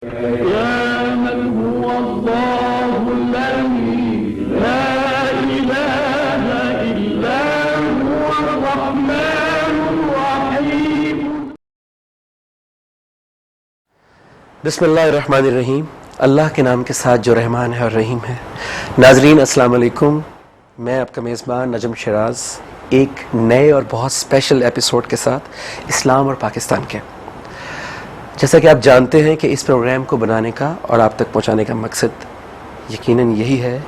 يا من هو الله الذي لا إله إلا هو الرحمن الرحيم. بسم اللہ الرحمن الرحیم. اللہ کے نام کے ساتھ جو رحمان ہے اور رحیم ہے. ناظرین السلام علیکم. میں آپ کا میزبان نجم شیراز ایک نئے اور بہت اسپیشل ایپیسوڈ کے ساتھ اسلام اور پاکستان کے. جیسا کہ آپ جانتے ہیں کہ اس پروگرام کو بنانے کا اور آپ تک پہنچانے کا مقصد یقیناً یہی ہے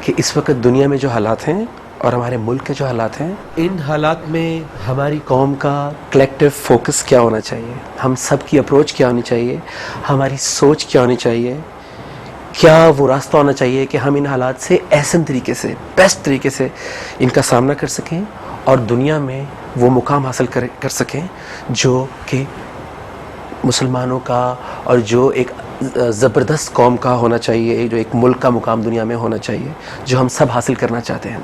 کہ اس وقت دنیا میں جو حالات ہیں اور ہمارے ملک کے جو حالات ہیں، ان حالات میں ہماری قوم کا کلیکٹیو فوکس کیا ہونا چاہیے، ہم سب کی اپروچ کیا ہونی چاہیے، ہماری سوچ کیا ہونی چاہیے، کیا وہ راستہ ہونا چاہیے کہ ہم ان حالات سے احسن طریقے سے، بیسٹ طریقے سے ان کا سامنا کر سکیں اور دنیا میں وہ مقام حاصل کر سکیں جو کہ مسلمانوں کا اور جو ایک زبردست قوم کا ہونا چاہیے، جو ایک ملک کا مقام دنیا میں ہونا چاہیے جو ہم سب حاصل کرنا چاہتے ہیں.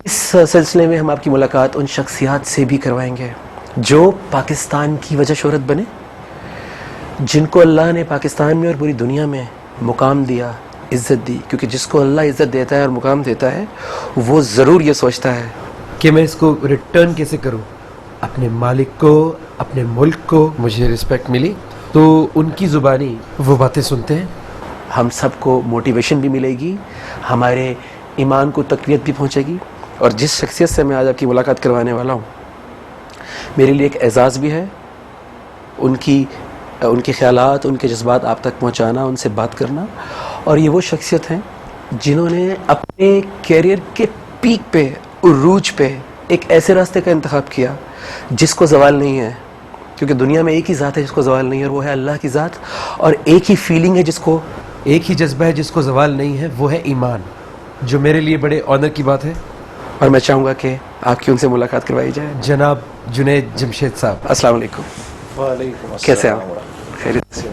اس سلسلے میں ہم آپ کی ملاقات ان شخصیات سے بھی کروائیں گے جو پاکستان کی وجہ شہرت بنے، جن کو اللہ نے پاکستان میں اور پوری دنیا میں مقام دیا، عزت دی. کیونکہ جس کو اللہ عزت دیتا ہے اور مقام دیتا ہے وہ ضرور یہ سوچتا ہے کہ میں اس کو ریٹرن کیسے کروں. اپنے مالک کو، اپنے ملک کو مجھے رسپیکٹ ملی تو ان کی زبانی وہ باتیں سنتے ہیں. ہم سب کو موٹیویشن بھی ملے گی، ہمارے ایمان کو تقویت بھی پہنچے گی. اور جس شخصیت سے میں آج آپ کی ملاقات کروانے والا ہوں، میرے لیے ایک اعزاز بھی ہے. ان کے خیالات، ان کے جذبات آپ تک پہنچانا، ان سے بات کرنا. اور یہ وہ شخصیت ہیں جنہوں نے اپنے کیریئر کے پیک پہ، عروج پہ ایک ایسے راستے کا انتخاب کیا جس کو زوال نہیں ہے. کیونکہ دنیا میں ایک ہی ذات ہے جس کو زوال نہیں ہے، اور وہ ہے اللہ کی ذات. اور ایک ہی فیلنگ ہے جس کو، ایک ہی جذبہ ہے جس کو زوال نہیں ہے، وہ ہے ایمان، جو میرے لیے بڑے آنر کی بات ہے. اور میں چاہوں گا کہ آپ کی ان سے ملاقات کروائی جائے. جناب جنید جمشید صاحب، السلام علیکم. وعلیکم السلام. کیسے آپ؟ خیریت سے؟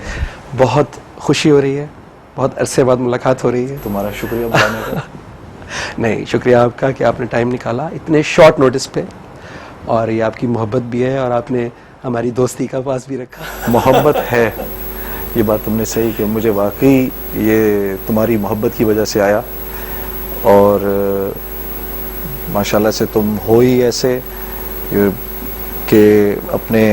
بہت خوشی ہو رہی ہے، بہت عرصے بعد ملاقات ہو رہی ہے. تمہارا شکریہ بلانے کا. نہیں، شکریہ آپ کا کہ آپ نے ٹائم نکالا اتنے شارٹ نوٹس پہ. اور یہ آپ کی محبت بھی ہے اور آپ نے ہماری دوستی کا پاس بھی رکھا. محبت ہے، یہ بات تم نے صحیح کہ مجھے واقعی یہ تمہاری محبت کی وجہ سے آیا. اور ماشاءاللہ سے تم ہو ہی ایسے کہ اپنے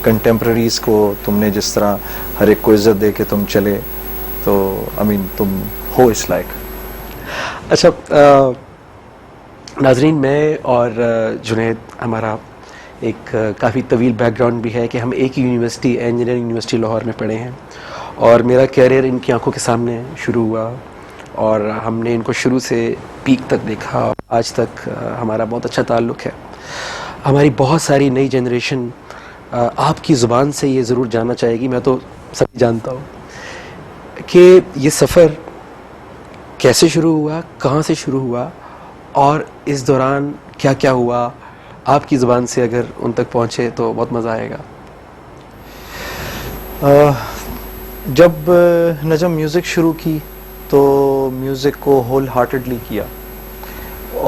کنٹمپریریز کو تم نے جس طرح ہر ایک کو عزت دے کے تم چلے، تو تم ہو اس لائق. اچھا ناظرین، میں اور جنید، ہمارا ایک کافی طویل بیک گراؤنڈ بھی ہے کہ ہم ایک ہی یونیورسٹی، انجینئرنگ یونیورسٹی لاہور میں پڑھے ہیں. اور میرا کیریئر ان کی آنکھوں کے سامنے شروع ہوا اور ہم نے ان کو شروع سے پیک تک دیکھا. آج تک ہمارا بہت اچھا تعلق ہے. ہماری بہت ساری نئی جنریشن آپ کی زبان سے یہ ضرور جاننا چاہے گی، میں تو سب جانتا ہوں، کہ یہ سفر کیسے شروع ہوا، کہاں سے شروع ہوا اور اس دوران کیا کیا ہوا. آپ کی زبان سے اگر ان تک پہنچے تو بہت مزہ آئے گا. جب نجم میوزک شروع کی تو میوزک کو ہول ہارٹڈلی کیا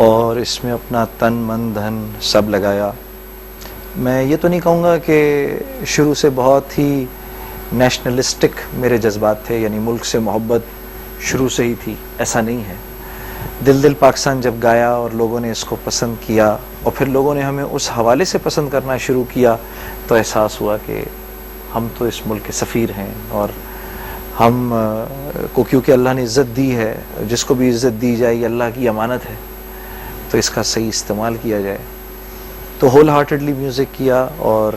اور اس میں اپنا تن من دھن سب لگایا. میں یہ تو نہیں کہوں گا کہ شروع سے بہت ہی نیشنلسٹک میرے جذبات تھے، یعنی ملک سے محبت شروع سے ہی تھی، ایسا نہیں ہے. دل پاکستان جب گایا اور لوگوں نے اس کو پسند کیا اور پھر لوگوں نے ہمیں اس حوالے سے پسند کرنا شروع کیا تو احساس ہوا کہ ہم تو اس ملک کے سفیر ہیں. اور ہم کو کیونکہ اللہ نے عزت دی ہے، جس کو بھی عزت دی جائے یہ اللہ کی امانت ہے، تو اس کا صحیح استعمال کیا جائے. تو ہول ہارٹڈلی میوزک کیا اور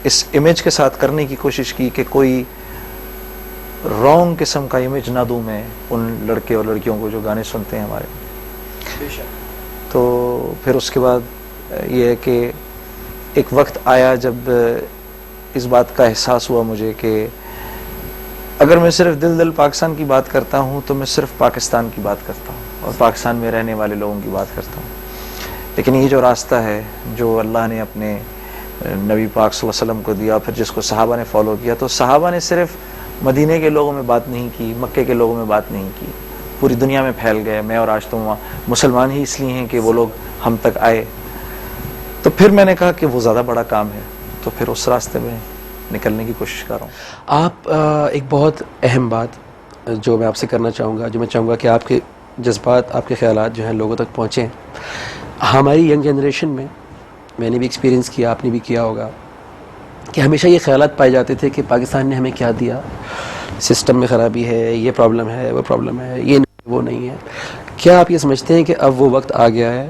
اس امیج کے ساتھ کرنے کی کوشش کی کہ کوئی رانگ قسم کا امیج نہ دوں میں ان لڑکے اور لڑکیوں کو جو گانے سنتے ہیں ہمارے. تو پھر اس کے بعد یہ ہے کہ ایک وقت آیا جب اس بات کا احساس ہوا مجھے کہ اگر میں صرف دل پاکستان کی بات کرتا ہوں تو میں صرف پاکستان کی بات کرتا ہوں اور پاکستان میں رہنے والے لوگوں کی بات کرتا ہوں. لیکن یہ جو راستہ ہے جو اللہ نے اپنے نبی پاک صلی اللہ علیہ وسلم کو دیا، پھر جس کو صحابہ نے فالو کیا، تو صحابہ نے صرف مدینے کے لوگوں میں بات نہیں کی، مکے کے لوگوں میں بات نہیں کی، پوری دنیا میں پھیل گئے. میں اور آج تو مسلمان ہی اس لیے ہیں کہ وہ لوگ ہم تک آئے. تو پھر میں نے کہا کہ وہ زیادہ بڑا کام ہے، تو پھر اس راستے میں نکلنے کی کوشش کر رہا ہوں. آپ ایک بہت اہم بات جو میں آپ سے کرنا چاہوں گا، جو میں چاہوں گا کہ آپ کے جذبات، آپ کے خیالات جو ہیں لوگوں تک پہنچیں. ہماری ینگ جنریشن میں نے بھی ایکسپیرینس کیا، آپ نے بھی کیا ہوگا، کہ ہمیشہ یہ خیالات پائے جاتے تھے کہ پاکستان نے ہمیں کیا دیا، سسٹم میں خرابی ہے، یہ پرابلم ہے، وہ پرابلم ہے، یہ نہیں وہ نہیں ہے. کیا آپ یہ سمجھتے ہیں کہ اب وہ وقت آ گیا ہے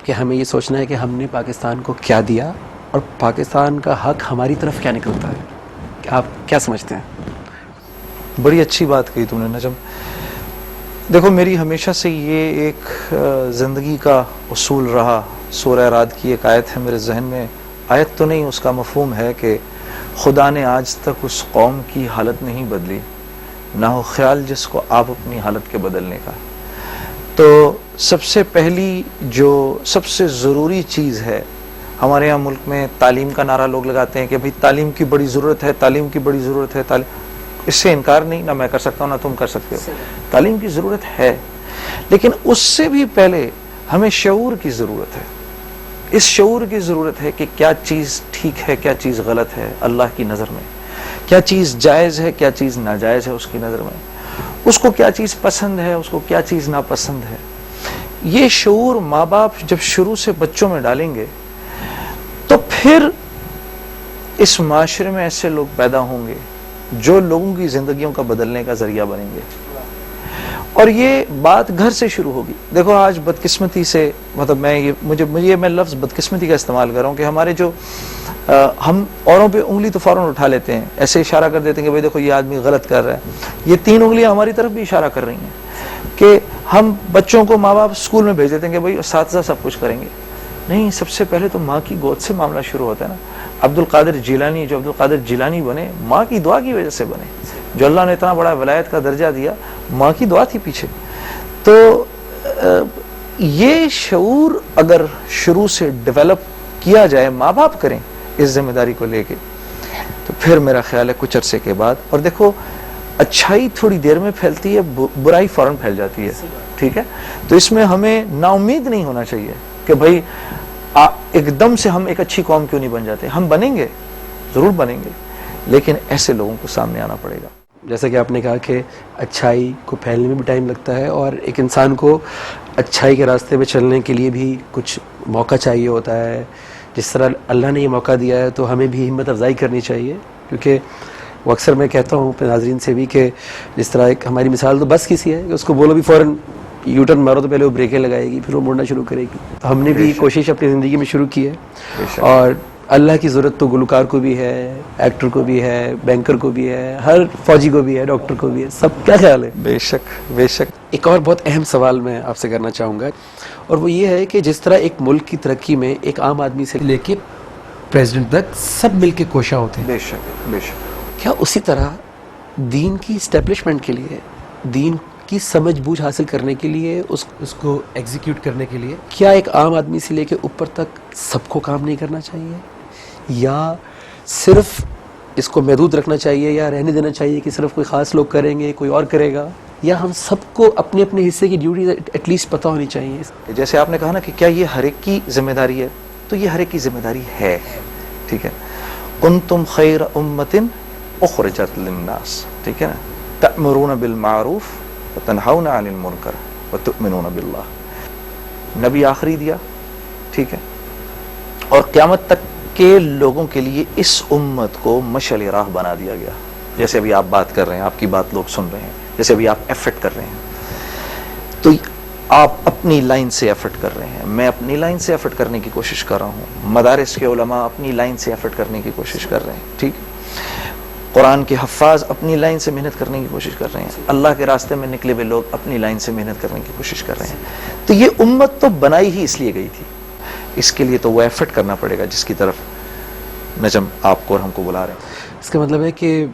کہ ہمیں یہ سوچنا ہے کہ ہم نے پاکستان کو کیا دیا اور پاکستان کا حق ہماری طرف کیا نکلتا ہے؟ کہ آپ کیا سمجھتے ہیں؟ بڑی اچھی بات کہی تم نے نجم. دیکھو میری ہمیشہ سے یہ ایک زندگی کا اصول رہا. سورہ رعد کی ایک آیت ہے میرے ذہن میں، آیت تو نہیں، اس کا مفہوم ہے کہ خدا نے آج تک اس قوم کی حالت نہیں بدلی، نہ ہو خیال جس کو آپ اپنی حالت کے بدلنے کا. تو سب سے پہلی جو سب سے ضروری چیز ہے، ہمارے یہاں ملک میں تعلیم کا نعرہ لوگ لگاتے ہیں کہ بھئی تعلیم کی بڑی ضرورت ہے، تعلیم کی بڑی ضرورت ہے. اس سے انکار نہیں، نہ میں کر سکتا ہوں نہ تم کر سکتے ہو. تعلیم کی ضرورت ہے، لیکن اس سے بھی پہلے ہمیں شعور کی ضرورت ہے. اس شعور کی ضرورت ہے کہ کیا چیز ٹھیک ہے، کیا چیز غلط ہے اللہ کی نظر میں، کیا چیز جائز ہے، کیا چیز ناجائز ہے اس کی نظر میں، اس کو کیا چیز پسند ہے، اس کو کیا چیز ناپسند ہے. یہ شعور ماں باپ جب شروع سے بچوں میں ڈالیں گے تو پھر اس معاشرے میں ایسے لوگ پیدا ہوں گے جو لوگوں کی زندگیوں کا بدلنے کا ذریعہ بنیں گے. اور یہ بات گھر سے شروع ہوگی. دیکھو آج بدقسمتی سے، مطلب میں لفظ بدقسمتی کا استعمال کر رہا ہوں کہ ہمارے جو ہم اوروں پہ انگلی تو فوراً اٹھا لیتے ہیں، ایسے اشارہ کر دیتے ہیں کہ بھئی دیکھو یہ آدمی غلط کر رہا ہے. یہ 3 انگلیاں ہماری طرف بھی اشارہ کر رہی ہیں کہ ہم بچوں کو ماں باپ اسکول میں بھیج دیتے ہیں کہ بھئی اساتذہ سب کچھ کریں گے. نہیں، سب سے پہلے تو ماں کی گود سے معاملہ شروع ہوتا ہے نا. عبد القادر جیلانی بنے ماں کی دعا کی وجہ سے بنے. جو اللہ نے اتنا بڑا ولایت کا درجہ دیا، ماں کی دعا تھی پیچھے. تو یہ شعور اگر شروع سے ڈیولپ کیا جائے، ماں باپ کریں اس ذمہ داری کو لے کے، تو پھر میرا خیال ہے کچھ عرصے کے بعد، اور دیکھو اچھائی تھوڑی دیر میں پھیلتی ہے، برائی فوراً پھیل جاتی ہے. ٹھیک ہے، تو اس میں ہمیں نا امید نہیں ہونا چاہیے کہ بھائی ایک دم سے ہم ایک اچھی قوم کیوں نہیں بن جاتے. ہم بنیں گے، ضرور بنیں گے، لیکن ایسے لوگوں کو سامنے آنا پڑے گا. جیسا کہ آپ نے کہا کہ اچھائی کو پھیلنے میں بھی ٹائم لگتا ہے، اور ایک انسان کو اچھائی کے راستے پہ چلنے کے لیے بھی کچھ موقع چاہیے ہوتا ہے. جس طرح اللہ نے یہ موقع دیا ہے تو ہمیں بھی ہمت افزائی کرنی چاہیے، کیونکہ وہ اکثر میں کہتا ہوں اپنے ناظرین سے بھی کہ جس طرح ایک ہماری مثال تو بس کسی ہے کہ اس کو بولو بھی فوراً یو ٹرن مارو تو پہلے وہ بریکیں لگائے گی، پھر وہ مڑنا شروع کرے گی. تو ہم نے بھی کوشش اپنی زندگی میں شروع کی ہے، اور اللہ کی ضرورت تو گلوکار کو بھی ہے، ایکٹر کو بھی ہے، بینکر کو بھی ہے، ہر فوجی کو بھی ہے، ڈاکٹر کو بھی ہے. سب کیا خیال ہے؟ بے شک بے شک. ایک اور بہت اہم سوال میں آپ سے کرنا چاہوں گا، اور وہ یہ ہے کہ جس طرح ایک ملک کی ترقی میں ایک عام آدمی سے لے کے پریزیڈنٹ تک سب مل کے کوشاں ہوتے ہیں. بے شک بے شک. کیا اسی طرح دین کی اسٹیبلشمنٹ کے لیے، دین کی سمجھ بوجھ حاصل کرنے کے لیے، اس کو ایگزیکیوٹ کرنے کے لیے کیا ایک عام آدمی سے لے کے اوپر تک سب کو کام نہیں کرنا چاہیے، یا صرف اس کو محدود رکھنا چاہیے، یا رہنے دینا چاہیے کہ صرف کوئی خاص لوگ کریں گے، کوئی اور کرے گا، یا ہم سب کو اپنے اپنے حصے کی ڈیوٹی ایٹ لیسٹ پتہ ہونی چاہیے؟ جیسے آپ نے کہا نا کہ کیا یہ ہر ایک کی ذمہ داری ہے، تو یہ ہر ایک کی ذمہ داری ہے. ٹھیک ہے، کنتم خیر امت اخرجت للناس، ٹھیک ہے نا، تأمرون بالمعروف وتنہون عن المنکر وتؤمنون باللہ. نبی آخری دیا، ٹھیک ہے، اور قیامت تک کے لوگوں کے لیے اس امت کو مشعل راہ بنا دیا گیا. جیسے ابھی آپ بات کر رہے ہیں، آپ کی بات لوگ سن رہے ہیں، جیسے ابھی آپ ایفرٹ کر رہے ہیں، تو آپ اپنی لائن سے ایفرٹ کر رہے ہیں، میں اپنی لائن سے ایفرٹ کرنے کی کوشش کر رہا ہوں، مدارس کے علماء اپنی لائن سے ایفرٹ کرنے کی کوشش کر رہے ہیں. ٹھیک، قرآن کے حفاظ اپنی لائن سے محنت کرنے کی کوشش کر رہے ہیں، اللہ کے راستے میں نکلے ہوئے لوگ اپنی لائن سے محنت کرنے کی کوشش کر رہے ہیں. تو یہ امت تو بنائی ہی اس لیے گئی تھی، اس کے لیے تو وہ ایفرٹ کرنا پڑے گا جس کی طرف نجم آپ کو اور ہم کو بلا رہے ہیں. اس کا مطلب ہے کہ